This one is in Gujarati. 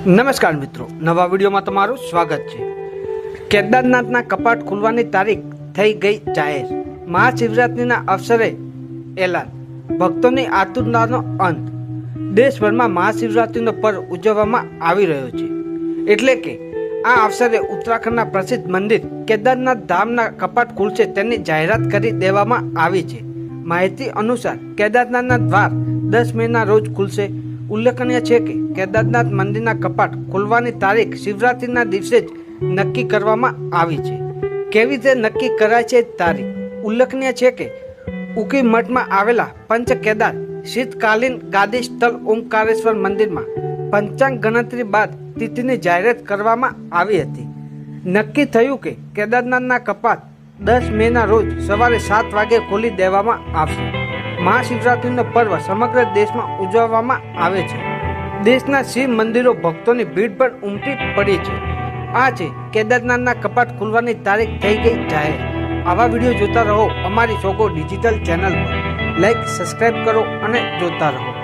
નમસ્કાર મિત્રો, નવા વિડીયોમાં તમારું સ્વાગત છે। કેદારનાથના કપાટ ખુલવાની તારીખ થઈ ગઈ જાહેર। મહાશિવરાત્રિના અવસરે એલાન, ભક્તોની આતુરતાનો અંત। દેશભરમાં મહાશિવરાત્રિનો પર્વ ઉજવવામાં આવી રહ્યો છે, એટલે કે આ અવસરે ઉત્તરાખંડના પ્રસિદ્ધ મંદિર કેદારનાથ ધામના કપાટ ખુલશે તેની જાહેરાત કરી દેવામાં આવી છે। માહિતી અનુસાર કેદારનાથના દ્વાર 10 મેના રોજ ખુલશે। ઉલ્લેખનીય છે કે કેદારનાથ મંદિરના કપાટ ખોલવાની તારીખ શિવરાત્રિના દિવસે જ નક્કી કરવામાં આવી છે। કેવી રીતે નક્કી કરાય છે તારીખ? ઉલ્લેખનીય છે કે ઉકી મઠમાં આવેલા પંચ કેદાર શીતકાલીન ગાદી સ્થળ ઓમકારેશ્વર મંદિરમાં પંચાંગ ગણતરી બાદ તિથિની જાહેરાત કરવામાં આવી હતી। નક્કી થયું કે કેદારનાથના કપાટ 10 મેના રોજ સવારે 7 વાગે ખોલી દેવામાં આવશે। મહાશિવરાત્રિનો પર્વ સમગ્ર દેશમાં ઉજવવામાં આવે છે। દેશના શિવ મંદિરો ભક્તોની ભીડ પણ ઉમટી પડી છે। આ છે કેદારનાથના કપાટ ખુલવાની તારીખ થઈ ગઈ જાહેર। આવા વિડીયો જોતા રહો અમારી સોગો ડિજિટલ ચેનલ પર। લાઈક, સબસ્ક્રાઈબ કરો અને જોતા રહો।